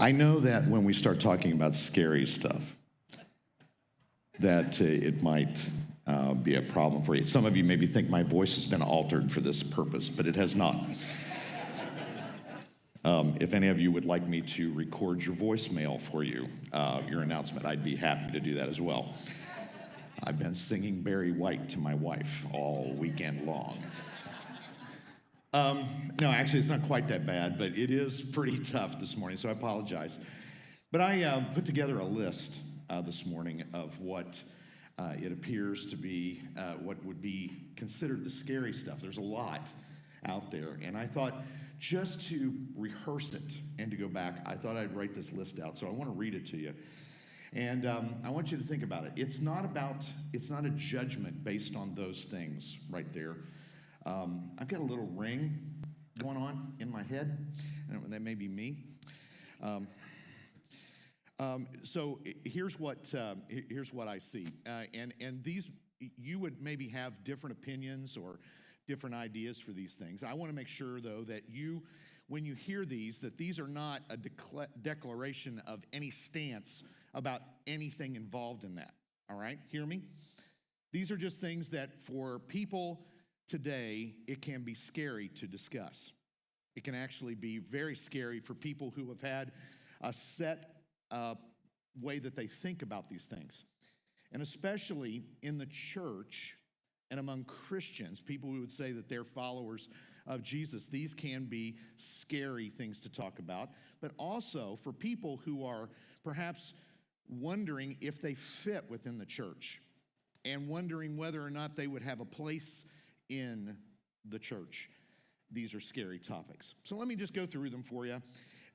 I know that when we start talking about scary stuff, that it might be a problem for you. Some of you maybe think my voice has been altered for this purpose, but it has not. If any of you would like me to record your voicemail for you, your announcement, I'd be happy to do that as well. I've been singing Barry White to my wife all weekend long. No, actually, it's not quite that bad, but it is pretty tough this morning, so I apologize. But I put together a list this morning of what it appears to be, what would be considered the scary stuff. There's a lot out there, and I thought just to rehearse it and to go back, I thought I'd write this list out, so I want to read it to you. And I want you to think about it. It's not a judgment based on those things right there. I've got a little ring going on in my head, and that may be me. So here's what I see, and these, you would maybe have different opinions or different ideas for these things. I want to make sure, though, that you, when you hear these, that these are not a declaration of any stance about anything involved in that. All right, hear me? These are just things that for people today, it can be scary to discuss. It can actually be very scary for people who have had a set way that they think about these things. And especially in the church and among Christians, people who would say that they're followers of Jesus, these can be scary things to talk about. But also for people who are perhaps wondering if they fit within the church and wondering whether or not they would have a place in the church. These are scary topics. So let me just go through them for you.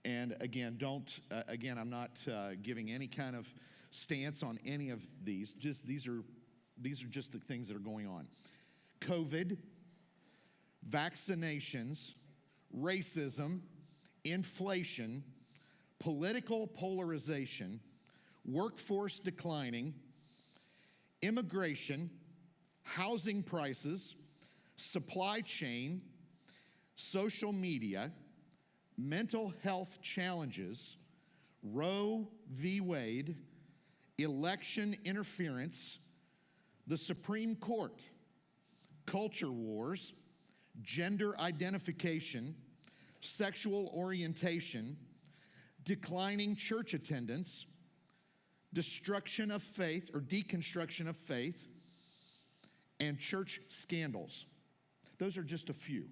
And again, I'm not giving any kind of stance on any of these. These are just the things that are going on. COVID, vaccinations, racism, inflation, political polarization, workforce declining, immigration, housing prices, supply chain, social media, mental health challenges, Roe v. Wade, election interference, the Supreme Court, culture wars, gender identification, sexual orientation, declining church attendance, destruction of faith or deconstruction of faith, and church scandals. Those are just a few.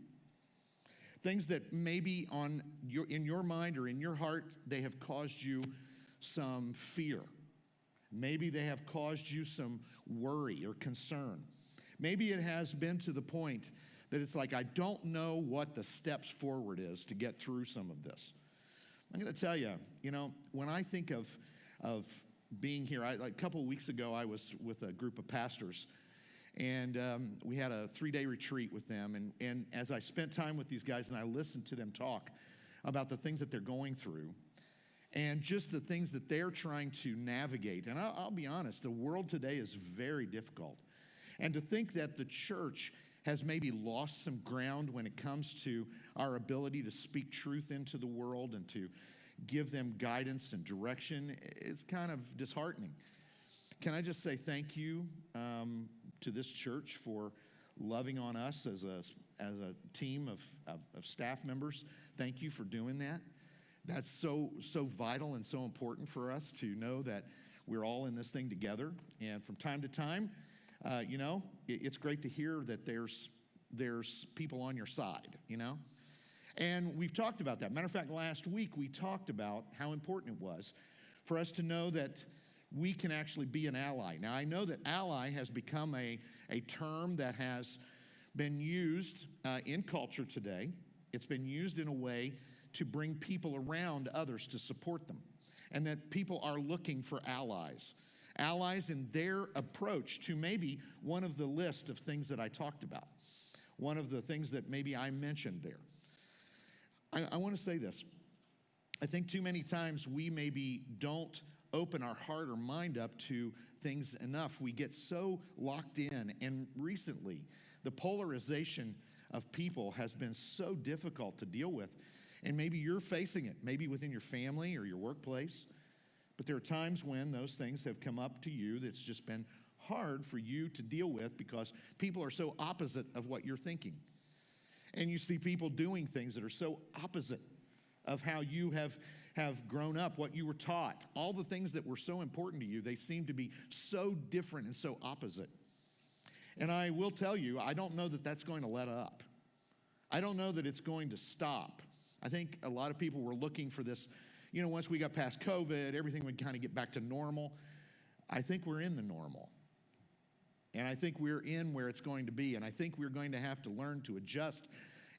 Things that maybe in your mind or in your heart, they have caused you some fear. Maybe they have caused you some worry or concern. Maybe it has been to the point that it's like, I don't know what the steps forward is to get through some of this. I'm going to tell you, when I think of being here, like a couple of weeks ago, I was with a group of pastors, and we had a 3-day retreat with them. And as I spent time with these guys and I listened to them talk about the things that they're going through and just the things that they're trying to navigate. And I'll be honest, the world today is very difficult. And to think that the church has maybe lost some ground when it comes to our ability to speak truth into the world and to give them guidance and direction is kind of disheartening. Can I just say thank you to this church for loving on us as a team of staff members. Thank you for doing that. That's so vital and so important for us to know that we're all in this thing together. And from time to time, it's great to hear that there's people on your side, And we've talked about that. Matter of fact, last week we talked about how important it was for us to know that we can actually be an ally. Now, I know that ally has become a term that has been used in culture today. It's been used in a way to bring people around others to support them, and that people are looking for allies. Allies in their approach to maybe one of the list of things that I talked about, one of the things that maybe I mentioned there. I want to say this. I think too many times we maybe don't open our heart or mind up to things enough. We get so locked in, and recently the polarization of people has been so difficult to deal with. And maybe you're facing it, maybe within your family or your workplace. But there are times when those things have come up to you that's just been hard for you to deal with because people are so opposite of what you're thinking. And you see people doing things that are so opposite of how you have grown up, what you were taught. All the things that were so important to you, they seem to be so different and so opposite. And I will tell you, I don't know that that's going to let up. I don't know that it's going to stop. I think a lot of people were looking for this, once we got past COVID, everything would kind of get back to normal. I think we're in the normal. And I think we're in where it's going to be. And I think we're going to have to learn to adjust.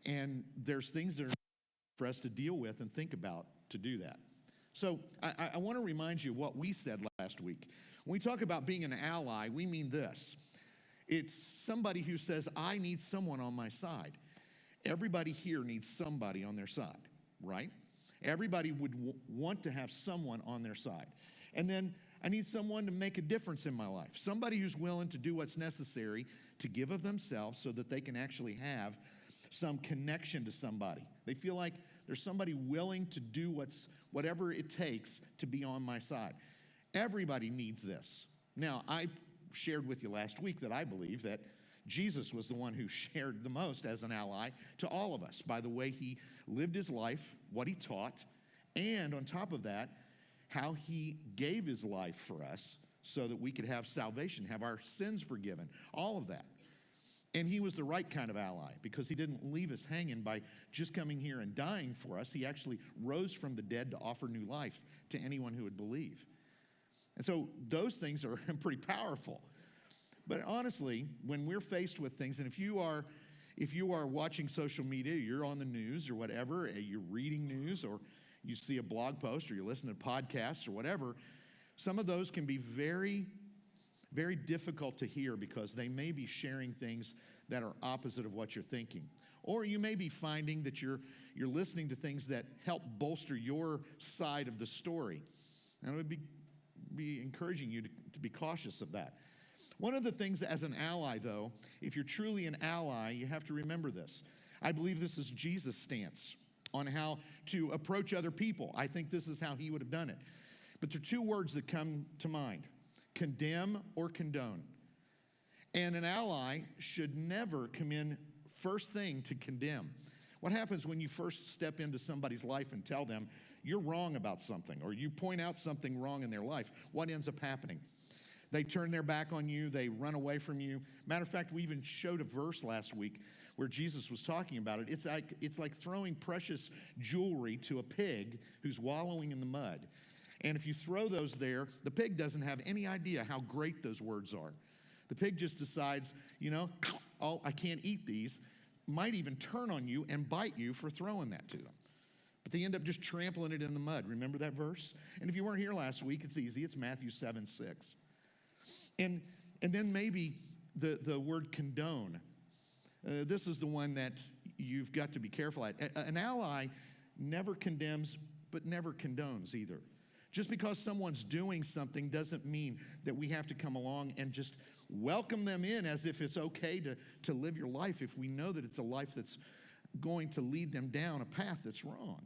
And there's things that are for us to deal with and think about to do that. So I want to remind you what we said last week. When we talk about being an ally, we mean this. It's somebody who says, I need someone on my side. Everybody here needs somebody on their side, right? Everybody would want to have someone on their side. And then I need someone to make a difference in my life. Somebody who's willing to do what's necessary to give of themselves so that they can actually have some connection to somebody. They feel like there's somebody willing to do whatever it takes to be on my side. Everybody needs this. Now, I shared with you last week that I believe that Jesus was the one who shared the most as an ally to all of us by the way he lived his life, what he taught, and on top of that, how he gave his life for us so that we could have salvation, have our sins forgiven, all of that. And he was the right kind of ally because he didn't leave us hanging by just coming here and dying for us. He actually rose from the dead to offer new life to anyone who would believe. And so those things are pretty powerful. But honestly, when we're faced with things, and if you are watching social media, you're on the news or whatever, you're reading news or you see a blog post or you're listening to podcasts or whatever, some of those can be very, very difficult to hear because they may be sharing things that are opposite of what you're thinking. Or you may be finding that you're listening to things that help bolster your side of the story. And I would be encouraging you to be cautious of that. One of the things as an ally, though, if you're truly an ally, you have to remember this. I believe this is Jesus' stance on how to approach other people. I think this is how he would have done it. But there are two words that come to mind: condemn or condone. And an ally should never come in first thing to condemn. What happens when you first step into somebody's life and tell them you're wrong about something, or you point out something wrong in their life? What ends up happening? They turn their back on you. They run away from you. Matter of fact, we even showed a verse last week where Jesus was talking about it. It's like throwing precious jewelry to a pig who's wallowing in the mud. And if you throw those there, the pig doesn't have any idea how great those words are. The pig just decides, oh, I can't eat these. Might even turn on you and bite you for throwing that to them. But they end up just trampling it in the mud. Remember that verse? And if you weren't here last week, it's easy. It's Matthew 7:6. And then maybe the word condone. This is the one that you've got to be careful at. An ally never condemns, but never condones either. Just because someone's doing something doesn't mean that we have to come along and just welcome them in as if it's okay to live your life if we know that it's a life that's going to lead them down a path that's wrong.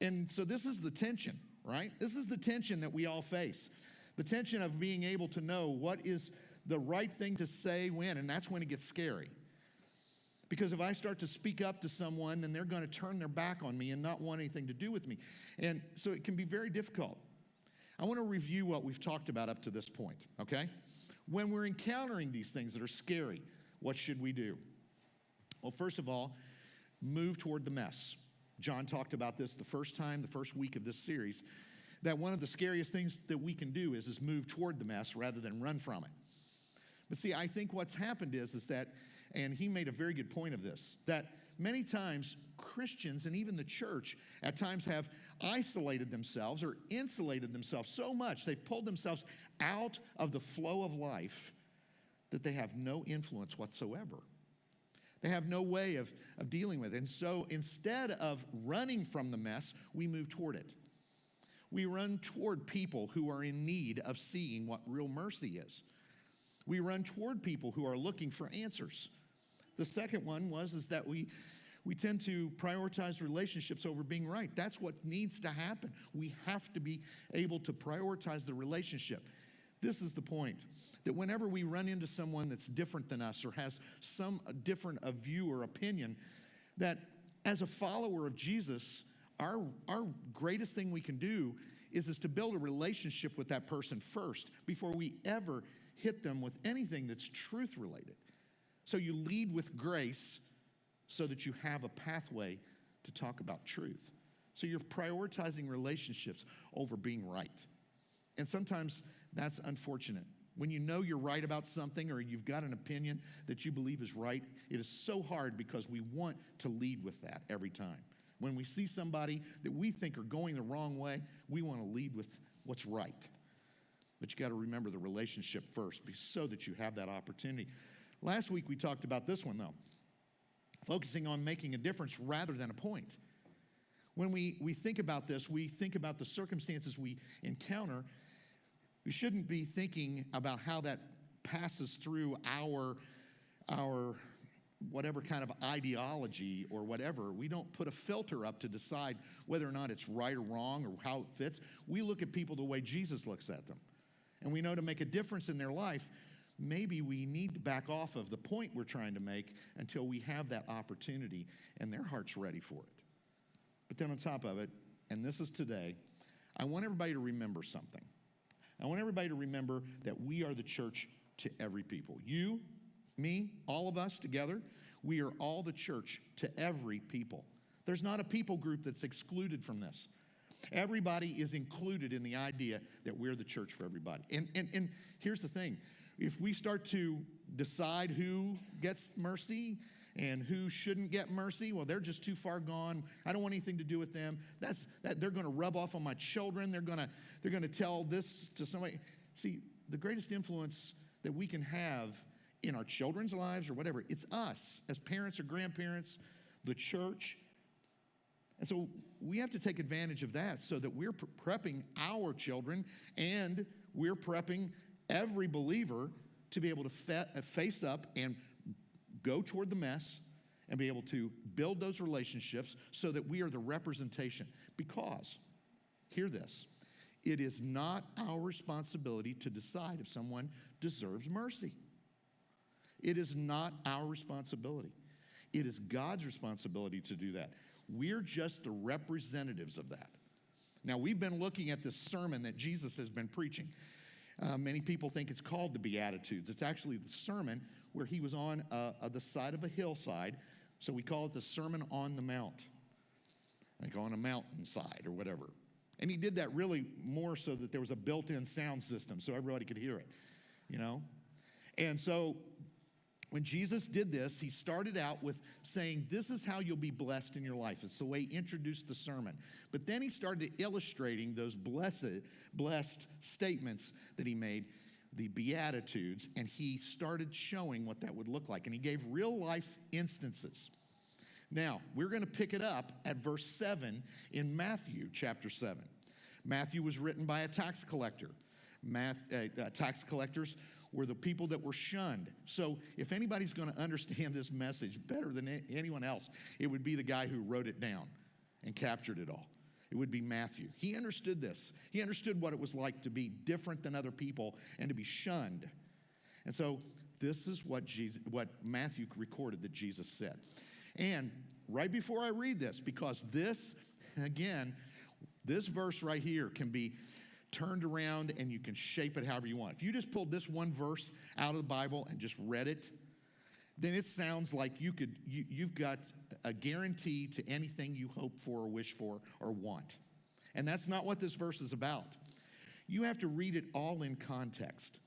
And so this is the tension, right? This is the tension that we all face. The tension of being able to know what is the right thing to say when, and that's when it gets scary. Because if I start to speak up to someone, then they're going to turn their back on me and not want anything to do with me. And so it can be very difficult. I want to review what we've talked about up to this point, okay? When we're encountering these things that are scary, what should we do? Well, first of all, move toward the mess. John talked about this the first week of this series, that one of the scariest things that we can do is move toward the mess rather than run from it. But see, I think what's happened is that, and he made a very good point of this, that many times Christians and even the church at times have isolated themselves or insulated themselves so much, they've pulled themselves out of the flow of life that they have no influence whatsoever. They have no way of dealing with it. And so instead of running from the mess, we move toward it. We run toward people who are in need of seeing what real mercy is. We run toward people who are looking for answers. The second one is that we We tend to prioritize relationships over being right. That's what needs to happen. We have to be able to prioritize the relationship. This is the point, that whenever we run into someone that's different than us or has some different view or opinion, that as a follower of Jesus, our greatest thing we can do is to build a relationship with that person first before we ever hit them with anything that's truth related. So you lead with grace so that you have a pathway to talk about truth. So you're prioritizing relationships over being right. And sometimes that's unfortunate. When you know you're right about something or you've got an opinion that you believe is right, it is so hard because we want to lead with that every time. When we see somebody that we think are going the wrong way, we want to lead with what's right. But you got to remember the relationship first so that you have that opportunity. Last week we talked about this one though, focusing on making a difference rather than a point. When we think about this, we think about the circumstances we encounter. We shouldn't be thinking about how that passes through our whatever kind of ideology or whatever. We don't put a filter up to decide whether or not it's right or wrong or how it fits. We look at people the way Jesus looks at them. And we know to make a difference in their life, maybe we need to back off of the point we're trying to make until we have that opportunity and their heart's ready for it. But then on top of it, and this is today, I want everybody to remember something. I want everybody to remember that we are the church to every people. You, me, all of us together, we are all the church to every people. There's not a people group that's excluded from this. Everybody is included in the idea that we're the church for everybody. And here's the thing. If we start to decide who gets mercy and who shouldn't get mercy, well, they're just too far gone. I don't want anything to do with them. They're going to rub off on my children. They're going to tell this to somebody. See, the greatest influence that we can have in our children's lives or whatever, it's us as parents or grandparents, the church. And so we have to take advantage of that so that we're prepping our children and we're prepping every believer to be able to face up and go toward the mess and be able to build those relationships so that we are the representation. Because, hear this, it is not our responsibility to decide if someone deserves mercy. It is not our responsibility. It is God's responsibility to do that. We're just the representatives of that. Now, we've been looking at this sermon that Jesus has been preaching. Many people think it's called the Beatitudes. It's actually the sermon where he was on the side of a hillside, so we call it the Sermon on the Mount, like on a mountainside or whatever. And he did that really more so that there was a built-in sound system so everybody could hear it, you know? And so when Jesus did this, he started out with saying, this is how you'll be blessed in your life. It's the way he introduced the sermon. But then he started illustrating those blessed statements that he made, the Beatitudes, and he started showing what that would look like. And he gave real life instances. Now, we're going to pick it up at verse 7 in Matthew chapter 7. Matthew was written by a tax collector. Tax collectors were the people that were shunned. So if anybody's going to understand this message better than anyone else, it would be the guy who wrote it down and captured it all. It would be Matthew. He understood this. He understood what it was like to be different than other people and to be shunned. And so this is what Matthew recorded that Jesus said. And right before I read this, because this, again, this verse right here can be turned around and you can shape it however you want. If you just pulled this one verse out of the Bible and just read it, then it sounds like you've got a guarantee to anything you hope for or wish for or want. And that's not what this verse is about. You have to read it all in context.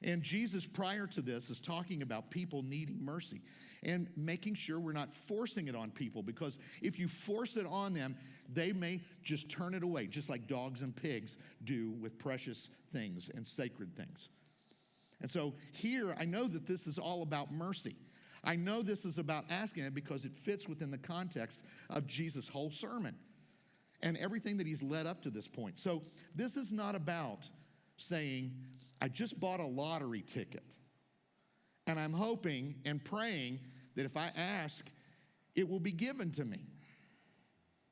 And Jesus, prior to this, is talking about people needing mercy and making sure we're not forcing it on people, because if you force it on them, they may just turn it away, just like dogs and pigs do with precious things and sacred things. And so here, I know that this is all about mercy. I know this is about asking it because it fits within the context of Jesus' whole sermon and everything that he's led up to this point. So this is not about saying, I just bought a lottery ticket, and I'm hoping and praying that if I ask it will be given to me.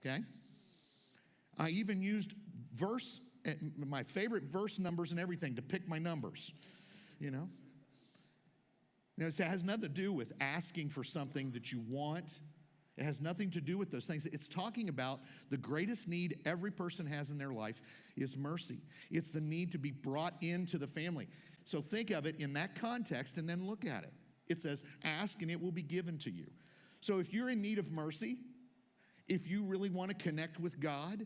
Okay? I even used my favorite verse numbers and everything to pick my numbers, you know? Now, it has nothing to do with asking for something that you want. It has nothing to do with those things. It's talking about the greatest need every person has in their life is mercy. It's the need to be brought into the family. So think of it in that context and then look at it. It says, ask and it will be given to you. So if you're in need of mercy, if you really want to connect with God,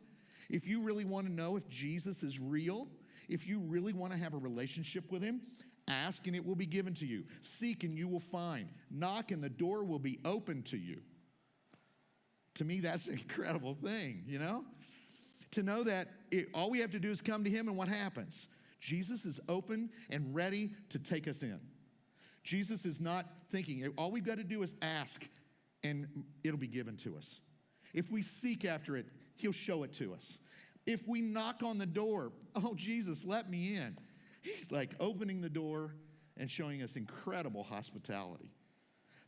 if you really want to know if Jesus is real, if you really want to have a relationship with him, ask and it will be given to you. Seek and you will find. Knock and the door will be open to you. To me, that's an incredible thing, you know? To know that all we have to do is come to him and what happens? Jesus is open and ready to take us in. Jesus is not thinking. All we've got to do is ask and it'll be given to us. If we seek after it, he'll show it to us. If we knock on the door, oh, Jesus, let me in. He's like opening the door and showing us incredible hospitality.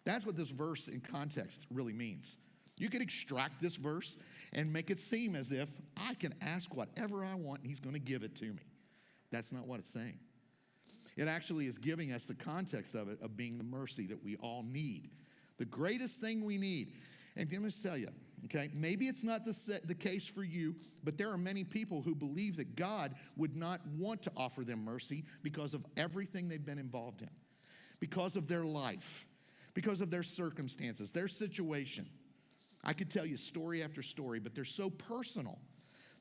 That's what this verse in context really means. You could extract this verse and make it seem as if I can ask whatever I want and he's going to give it to me. That's not what it's saying. It actually is giving us the context of it, of being the mercy that we all need. The greatest thing we need. And let me tell you, okay, maybe it's not the case for you, but there are many people who believe that God would not want to offer them mercy because of everything they've been involved in, because of their life, because of their circumstances, their situation. I could tell you story after story, but they're so personal.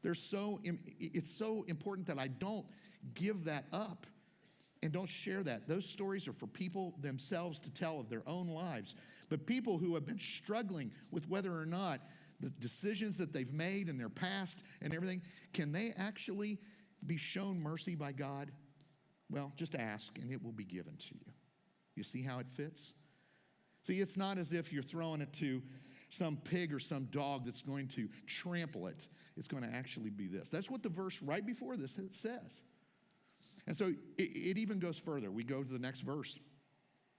It's so important that I don't give that up and don't share that. Those stories are for people themselves to tell of their own lives. But people who have been struggling with whether or not the decisions that they've made in their past and everything, can they actually be shown mercy by God? Well, just ask and it will be given to you. You see how it fits? See, it's not as if you're throwing it to some pig or some dog that's going to trample it. It's going to actually be this. That's what the verse right before this says. And so it even goes further. We go to the next verse.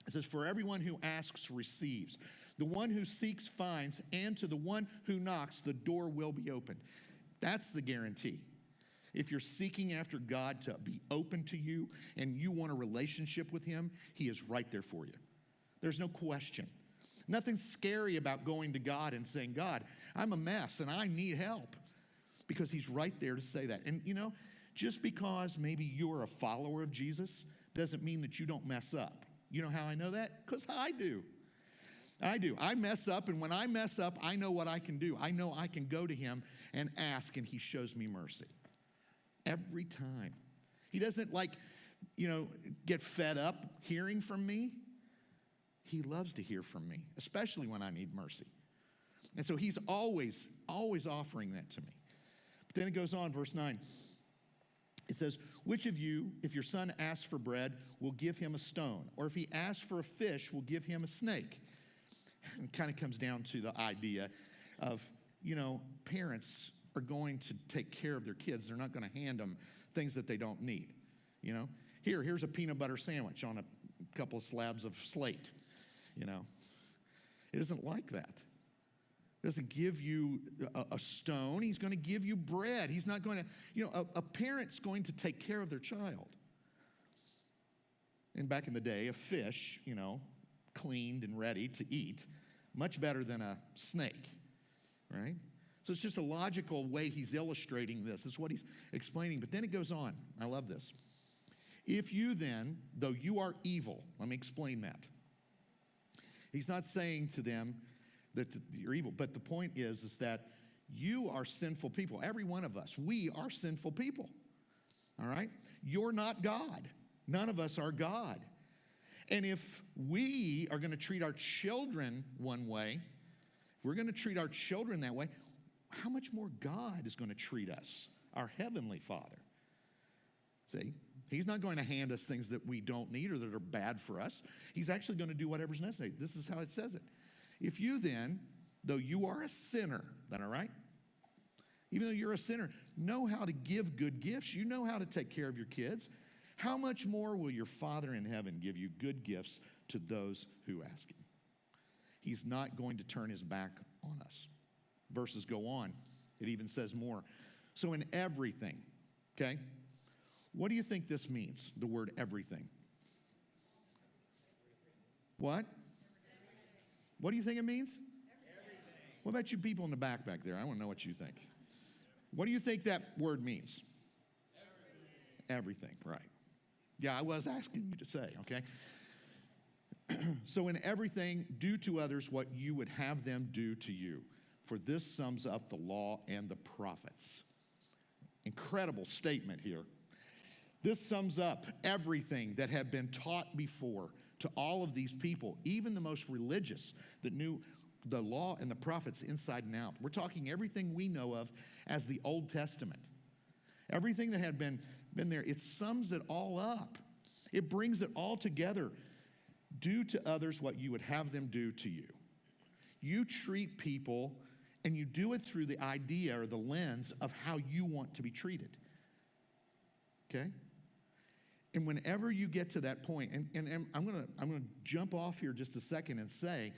It says, for everyone who asks receives. The one who seeks finds, and to the one who knocks, the door will be opened. That's the guarantee. If you're seeking after God to be open to you and you want a relationship with him, he is right there for you. There's no question. Nothing scary about going to God and saying, God, I'm a mess and I need help. Because he's right there to say that. And you know, just because maybe you're a follower of Jesus doesn't mean that you don't mess up. You know how I know that? Because I do. I mess up, and when I mess up, I know what I can do. I know I can go to him and ask, and he shows me mercy. Every time. He doesn't get fed up hearing from me. He loves to hear from me, especially when I need mercy. And so he's always offering that to me. But then it goes on, verse 9. It says, which of you, if your son asks for bread, will give him a stone? Or if he asks for a fish, will give him a snake? It kind of comes down to the idea of, parents are going to take care of their kids. They're not going to hand them things that they don't need. Here's a peanut butter sandwich on a couple of slabs of slate. It isn't like that. He doesn't give you a stone. He's going to give you bread. He's not going to, a parent's going to take care of their child. And back in the day, a fish, cleaned and ready to eat, much better than a snake, right? So it's just a logical way he's illustrating this. It's what he's explaining. But then it goes on. I love this. If you then, though you are evil, let me explain that. He's not saying to them that you're evil, but the point is that you are sinful people. Every one of us, we are sinful people, all right? You're not God. None of us are God. And if we are going to treat our children one way, if we're going to treat our children that way, how much more God is going to treat us, our Heavenly Father? See? He's not going to hand us things that we don't need or that are bad for us. He's actually going to do whatever's necessary. This is how it says it. If you then, though you are a sinner, then all right? Even though you're a sinner, know how to give good gifts. You know how to take care of your kids. How much more will your Father in heaven give you good gifts to those who ask him? He's not going to turn his back on us. Verses go on. It even says more. So in everything, okay? What do you think this means, the word everything? What? What do you think it means? Everything. What about you people in the back there? I want to know what you think. What do you think that word means? Everything, right. Yeah, I was asking you to say, okay? So in everything, do to others what you would have them do to you. For this sums up the law and the prophets. Incredible statement here. This sums up everything that had been taught before to all of these people, even the most religious that knew the law and the prophets inside and out. We're talking everything we know of as the Old Testament. Everything that had been there, it sums it all up. It brings it all together. Do to others what you would have them do to you. You treat people, and you do it through the idea or the lens of how you want to be treated. Okay? And whenever you get to that point, and I'm gonna jump off here just a second and say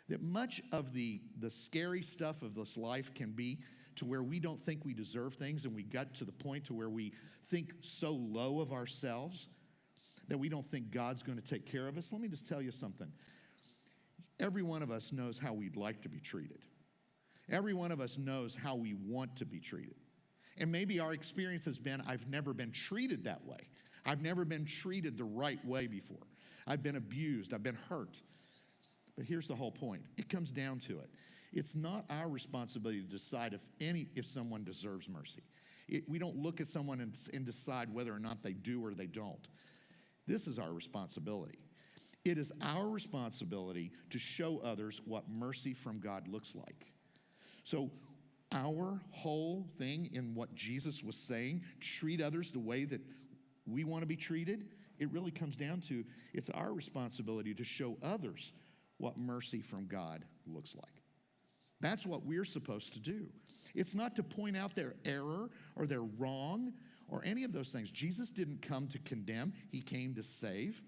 that much of the scary stuff of this life can be to where we don't think we deserve things, and we got to the point to where we think so low of ourselves that we don't think God's going to take care of us. Let me just tell you something. Every one of us knows how we'd like to be treated. Every one of us knows how we want to be treated. And maybe our experience has been, I've never been treated that way. I've never been treated the right way before. I've been abused. I've been hurt. But here's the whole point. It comes down to it. It's not our responsibility to decide if someone deserves mercy. We don't look at someone and decide whether or not they do or they don't. This is our responsibility. It is our responsibility to show others what mercy from God looks like. So our whole thing in what Jesus was saying, treat others the way that we want to be treated, it really comes down to it's our responsibility to show others what mercy from God looks like. That's what we're supposed to do. It's not to point out their error or their wrong or any of those things. Jesus didn't come to condemn. He came to save.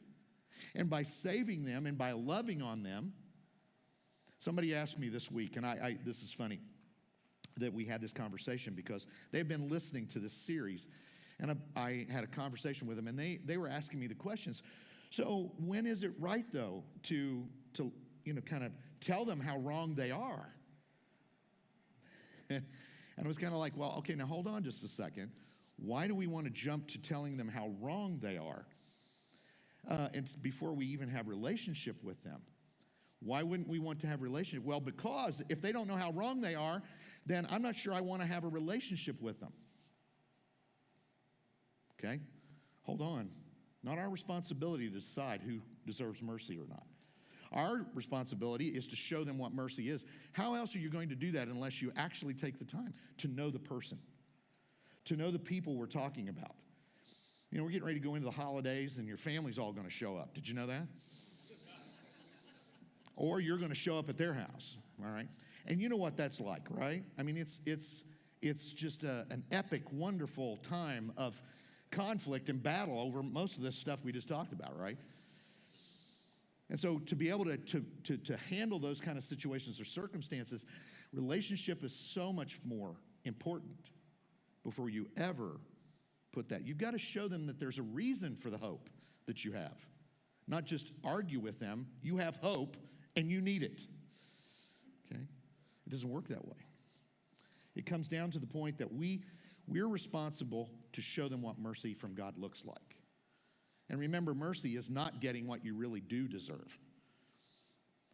And by saving them and by loving on them, somebody asked me this week, and this is funny that we had this conversation because they've been listening to this series. And I had a conversation with them, and they were asking me the questions. So when is it right, though, to kind of tell them how wrong they are? And it was kind of like, well, okay, now hold on just a second. Why do we want to jump to telling them how wrong they are and before we even have relationship with them? Why wouldn't we want to have a relationship? Well, because if they don't know how wrong they are, then I'm not sure I want to have a relationship with them. Okay? Hold on. Not our responsibility to decide who deserves mercy or not. Our responsibility is to show them what mercy is. How else are you going to do that unless you actually take the time to know the person, to know the people we're talking about? You know, we're getting ready to go into the holidays, and your family's all going to show up. Did you know that? Or you're going to show up at their house, all right? And you know what that's like, right? I mean, it's just an epic, wonderful time of conflict and battle over most of this stuff we just talked about, right? And so to be able to handle those kind of situations or circumstances, relationship is so much more important before you ever put that. You've got to show them that there's a reason for the hope that you have. Not just argue with them. You have hope and you need it. Okay? It doesn't work that way. It comes down to the point that we're responsible to show them what mercy from God looks like. And remember, mercy is not getting what you really do deserve.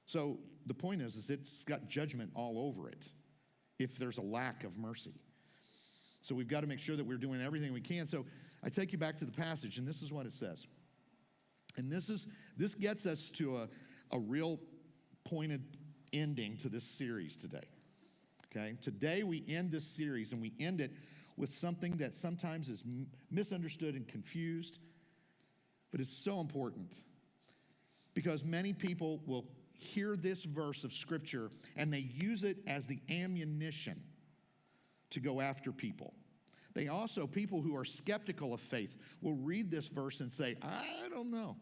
So the point is it's got judgment all over it if there's a lack of mercy. So we've got to make sure that we're doing everything we can. So I take you back to the passage, and this is what it says. And this gets us to a real pointed ending to this series today. Okay? Today we end this series, and we end it with something that sometimes is misunderstood and confused, but it's so important because many people will hear this verse of Scripture and they use it as the ammunition to go after people. They also, people who are skeptical of faith, will read this verse and say, I don't know.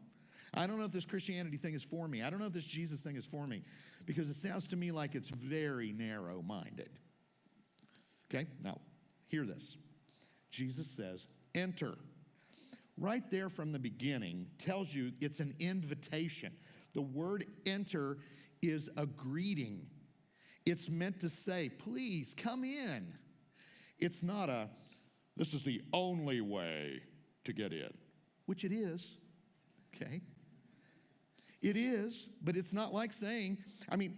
I don't know if this Christianity thing is for me. I don't know if this Jesus thing is for me, because it sounds to me like it's very narrow-minded. Okay, now, hear this. Jesus says, enter. Right there from the beginning tells you it's an invitation. The word enter is a greeting. It's meant to say, please come in. It's not a, this is the only way to get in, which it is, okay? It is, but it's not like saying, I mean,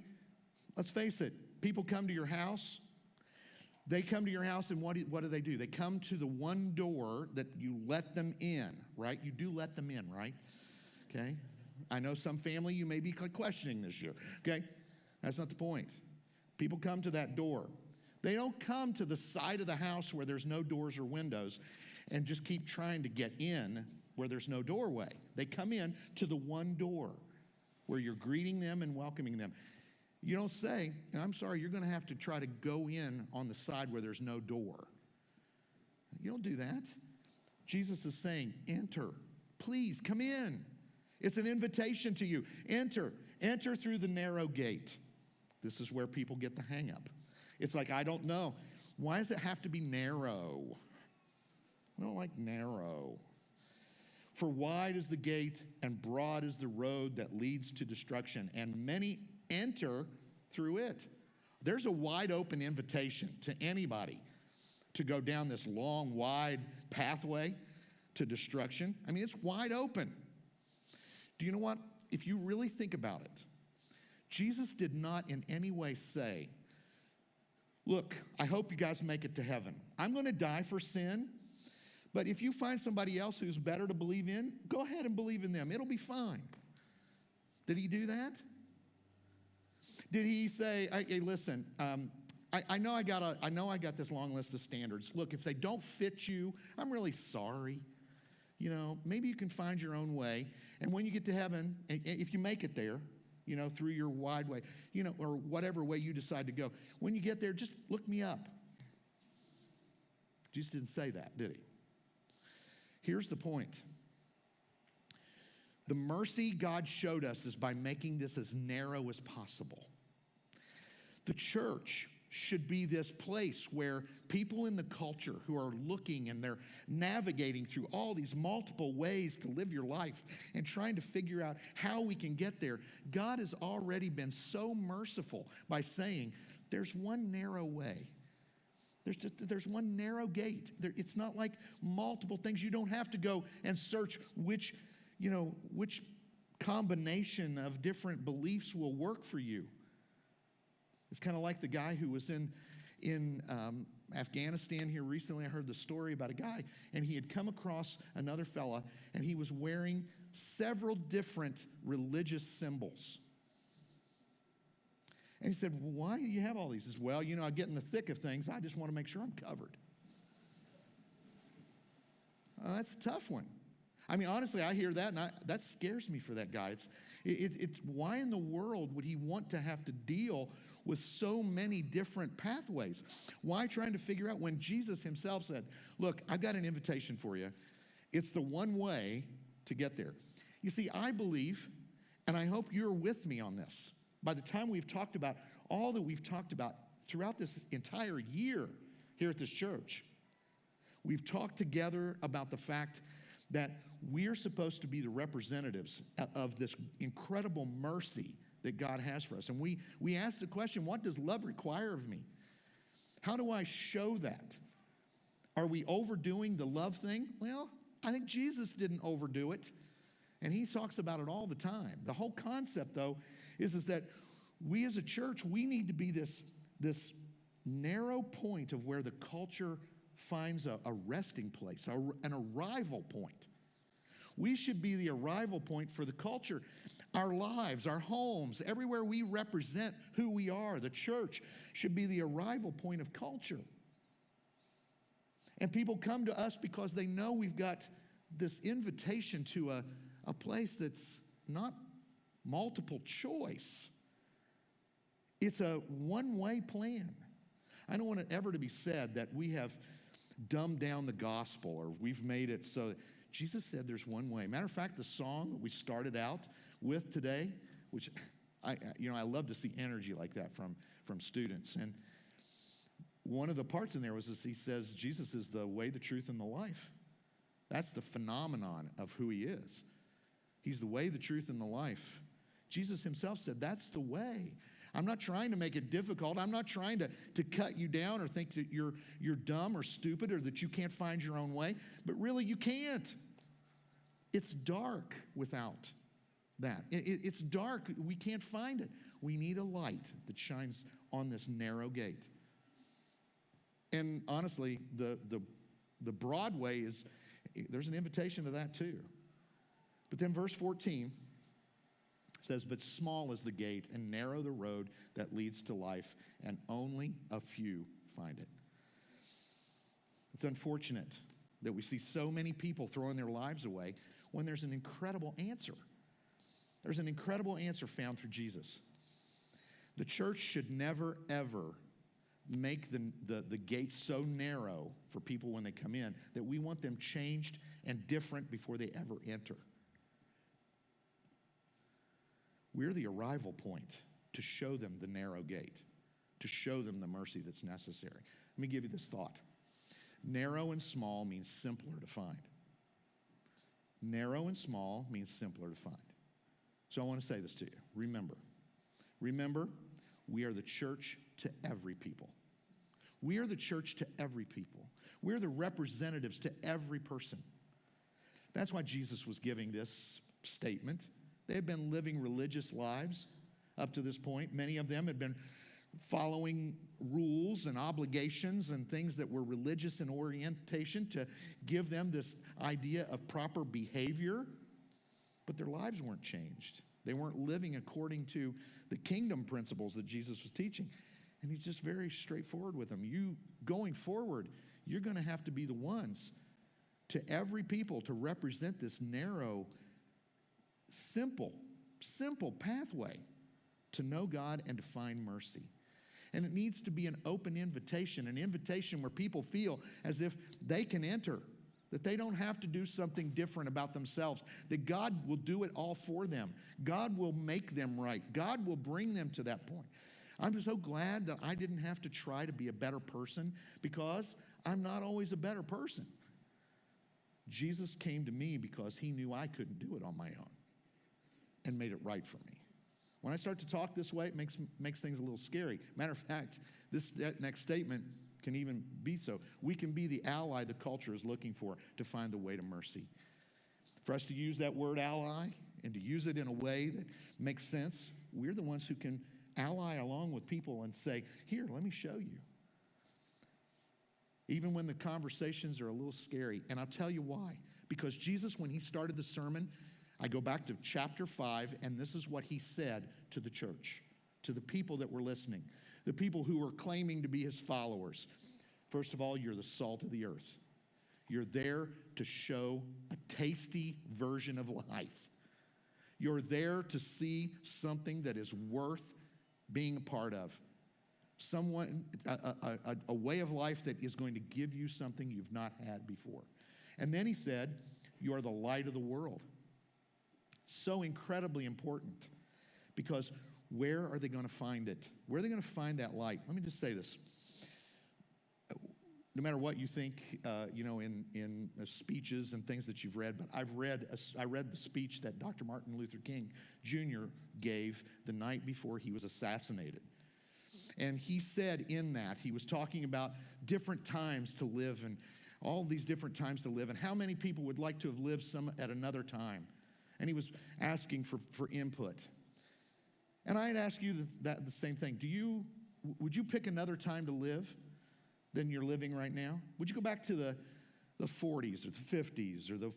let's face it, people come to your house. They come to your house, and what do they do? They come to the one door that you let them in, right? You do let them in, right? Okay? I know some family, you may be questioning this year, okay? That's not the point. People come to that door. They don't come to the side of the house where there's no doors or windows and just keep trying to get in where there's no doorway. They come in to the one door where you're greeting them and welcoming them. You don't say, I'm sorry, you're going to have to try to go in on the side where there's no door. You don't do that. Jesus is saying, enter. Please, come in. It's an invitation to you. Enter. Enter through the narrow gate. This is where people get the hang up. It's like, I don't know. Why does it have to be narrow? I don't like narrow. For wide is the gate and broad is the road that leads to destruction, and many enter through it. There's a wide open invitation to anybody to go down this long, wide pathway to destruction. I mean, it's wide open. Do you know what? If you really think about it, Jesus did not in any way say, look, I hope you guys make it to heaven. I'm going to die for sin, but if you find somebody else who's better to believe in, go ahead and believe in them. It'll be fine. Did he do that? Did he say, hey, listen, I know I got this long list of standards. Look, if they don't fit you, I'm really sorry. You know, maybe you can find your own way. And when you get to heaven, if you make it there, you know, through your wide way, you know, or whatever way you decide to go, when you get there, just look me up. Jesus didn't say that, did he? Here's the point. The mercy God showed us is by making this as narrow as possible. The church should be this place where people in the culture who are looking and they're navigating through all these multiple ways to live your life and trying to figure out how we can get there. God has already been so merciful by saying, there's one narrow way. There's one narrow gate. It's not like multiple things. You don't have to go and search which combination of different beliefs will work for you. It's kind of like the guy who was in Afghanistan here recently. I heard the story about a guy, and he had come across another fella, and he was wearing several different religious symbols. And he said, well, why do you have all these? He says, well, you know, I get in the thick of things. I just want to make sure I'm covered. That's a tough one. I mean, honestly, I hear that, and that scares me for that guy. It's why in the world would he want to have to deal with so many different pathways? Why trying to figure out when Jesus himself said, look, I've got an invitation for you. It's the one way to get there. You see, I believe, and I hope you're with me on this, by the time we've talked about all that we've talked about throughout this entire year here at this church, we've talked together about the fact that we're supposed to be the representatives of this incredible mercy that God has for us. And we ask the question, what does love require of me? How do I show that? Are we overdoing the love thing? Well, I think Jesus didn't overdo it, and he talks about it all the time. The whole concept, though, is that we as a church, we need to be this narrow point of where the culture finds a resting place, an arrival point. We should be the arrival point for the culture. Our lives, our homes, everywhere we represent who we are, the church should be the arrival point of culture. And people come to us because they know we've got this invitation to a place that's not multiple choice. It's a one-way plan. I don't want it ever to be said that we have dumbed down the gospel or we've made it so Jesus said there's one way. Matter of fact, the song that we started out with today, which I love to see energy like that from students. And one of the parts in there was this, he says, Jesus is the way, the truth, and the life. That's the phenomenon of who he is. He's the way, the truth, and the life. Jesus himself said, that's the way. I'm not trying to make it difficult. I'm not trying to cut you down or think that you're dumb or stupid or that you can't find your own way. But really, you can't. It's dark without that. It's dark. We can't find it. We need a light that shines on this narrow gate. And honestly, the broad way is, there's an invitation to that too. But then verse 14 says, but small is the gate and narrow the road that leads to life, and only a few find it. It's unfortunate that we see so many people throwing their lives away when there's an incredible answer. There's an incredible answer found through Jesus. The church should never, ever make the gate so narrow for people when they come in that we want them changed and different before they ever enter. We're the arrival point to show them the narrow gate, to show them the mercy that's necessary. Let me give you this thought. Narrow and small means simpler to find. Narrow and small means simpler to find. So I want to say this to you. Remember, we are the church to every people. We are the church to every people. We're the representatives to every person. That's why Jesus was giving this statement. They had been living religious lives up to this point. Many of them had been following rules and obligations and things that were religious in orientation to give them this idea of proper behavior. But their lives weren't changed. They weren't living according to the kingdom principles that Jesus was teaching. And he's just very straightforward with them. You, going forward, you're going to have to be the ones to every people to represent this narrow, simple pathway to know God and to find mercy. And it needs to be an open invitation, an invitation where people feel as if they can enter, that they don't have to do something different about themselves, that God will do it all for them. God will make them right. God will bring them to that point. I'm so glad that I didn't have to try to be a better person, because I'm not always a better person. Jesus came to me because he knew I couldn't do it on my own and made it right for me. When I start to talk this way, it makes things a little scary. Matter of fact, this next statement can even be so. We can be the ally the culture is looking for to find the way to mercy. For us to use that word ally and to use it in a way that makes sense, we're the ones who can ally along with people and say, here, let me show you. Even when the conversations are a little scary. And I'll tell you why. Because Jesus, when he started the sermon, I go back to chapter 5, and this is what he said to the church, to the people that were listening, the people who were claiming to be his followers. First of all, you're the salt of the earth. You're there to show a tasty version of life. You're there to see something that is worth being a part of. Someone, a way of life that is going to give you something you've not had before. And then he said, you are the light of the world. So incredibly important, because where are they going to find it? Where are they going to find that light? Let me just say this. No matter what you think, in speeches and things that you've read, but I read the speech that Dr. Martin Luther King Jr. gave the night before he was assassinated. And he said in that, he was talking about different times to live and all these different times to live and how many people would like to have lived some at another time. And he was asking for input. And I'd ask you the same thing. Would you pick another time to live than you're living right now? Would you go back to the 40s or the 50s or the,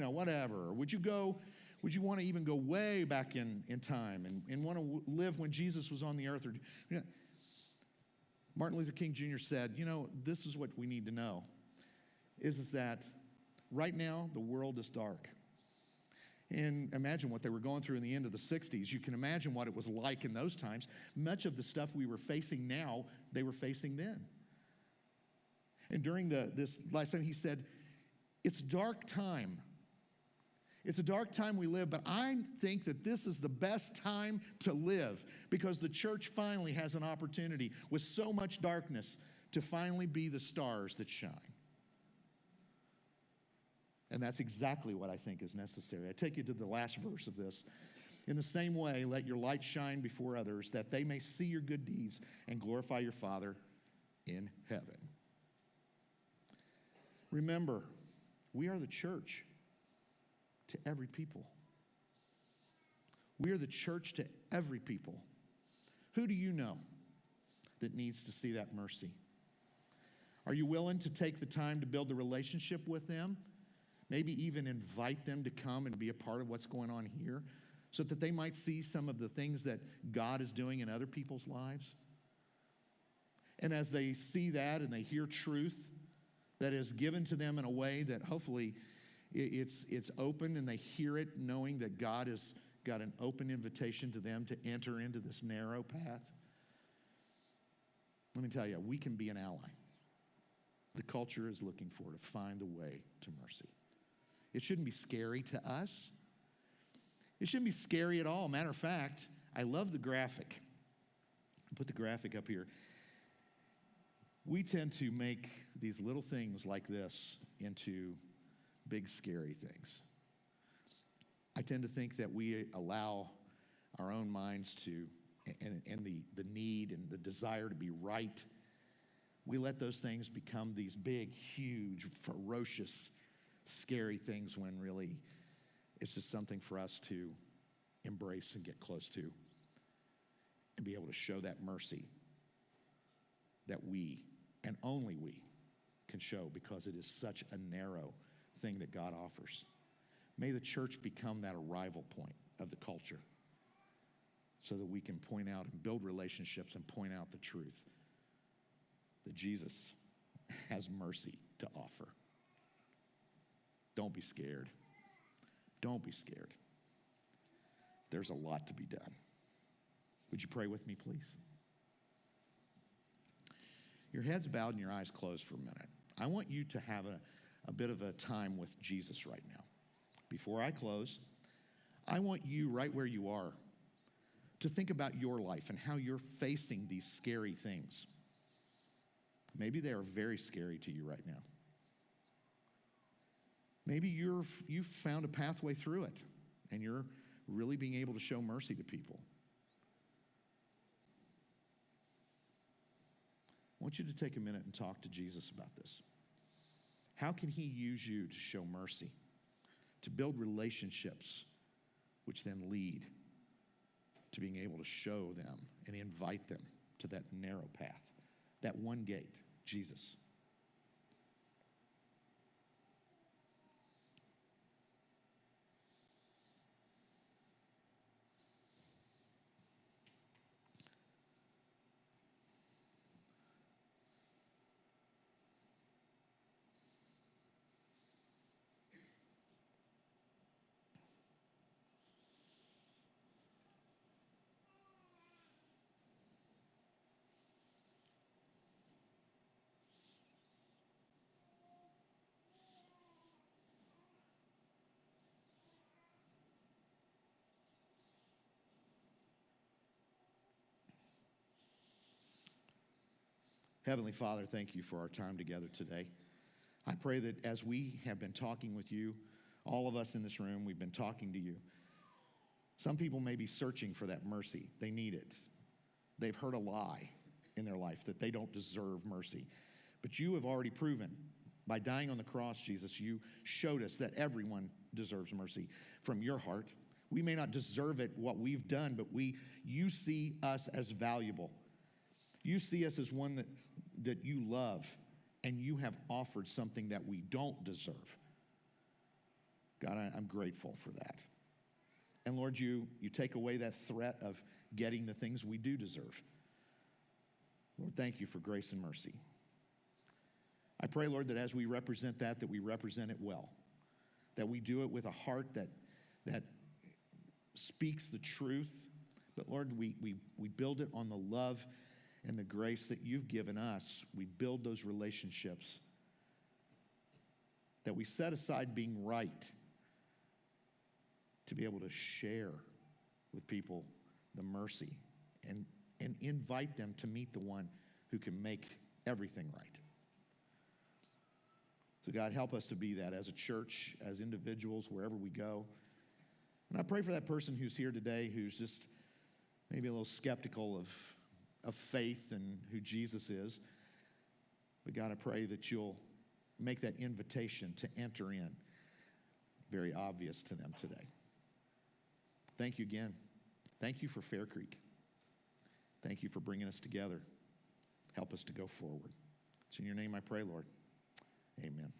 whatever? Or would you want to even go way back in time and want to live when Jesus was on the earth? Or, Martin Luther King Jr. said, this is what we need to know, is that right now the world is dark. And imagine what they were going through in the end of the 60s. You can imagine what it was like in those times. Much of the stuff we were facing now, they were facing then. And during this last time, he said, it's dark time It's a dark time we live, but I think that this is the best time to live because the church finally has an opportunity with so much darkness to finally be the stars that shine. And that's exactly what I think is necessary. I take you to the last verse of this. In the same way, let your light shine before others, that they may see your good deeds and glorify your Father in heaven. Remember, we are the church to every people. We are the church to every people. Who do you know that needs to see that mercy? Are you willing to take the time to build a relationship with them? Maybe even invite them to come and be a part of what's going on here so that they might see some of the things that God is doing in other people's lives. And as they see that and they hear truth that is given to them in a way that hopefully it's open and they hear it knowing that God has got an open invitation to them to enter into this narrow path. Let me tell you, we can be an ally. The culture is looking for to find the way to mercy. It shouldn't be scary to us. It shouldn't be scary at all. Matter of fact, I love the graphic. I'll put the graphic up here. We tend to make these little things like this into big, scary things. I tend to think that we allow our own minds to, and the need and the desire to be right, we let those things become these big, huge, ferocious, scary things when really it's just something for us to embrace and get close to and be able to show that mercy that we, and only we, can show because it is such a narrow thing that God offers. May the church become that arrival point of the culture so that we can point out and build relationships and point out the truth that Jesus has mercy to offer. Don't be scared. Don't be scared. There's a lot to be done. Would you pray with me, please? Your head's bowed and your eyes closed for a minute. I want you to have a bit of a time with Jesus right now. Before I close, I want you right where you are to think about your life and how you're facing these scary things. Maybe they are very scary to you right now. Maybe you've found a pathway through it and you're really being able to show mercy to people. I want you to take a minute and talk to Jesus about this. How can he use you to show mercy, to build relationships, which then lead to being able to show them and invite them to that narrow path, that one gate, Jesus? Heavenly Father, thank you for our time together today. I pray that as we have been talking with you, all of us in this room, we've been talking to you. Some people may be searching for that mercy. They need it. They've heard a lie in their life that they don't deserve mercy. But you have already proven by dying on the cross, Jesus, you showed us that everyone deserves mercy from your heart. We may not deserve it, what we've done, but you see us as valuable. You see us as one that you love, and you have offered something that we don't deserve. God, I'm grateful for that. And Lord, you take away that threat of getting the things we do deserve. Lord, thank you for grace and mercy. I pray, Lord, that as we represent that we represent it well, that we do it with a heart that speaks the truth. But Lord, we build it on the love and the grace that you've given us. We build those relationships, that we set aside being right to be able to share with people the mercy and invite them to meet the one who can make everything right. So God, help us to be that as a church, as individuals, wherever we go. And I pray for that person who's here today who's just maybe a little skeptical of faith and who Jesus is. But God, I pray that you'll make that invitation to enter in very obvious to them today. Thank you again. Thank you for Fair Creek. Thank you for bringing us together. Help us to go forward. It's in your name I pray, Lord. Amen.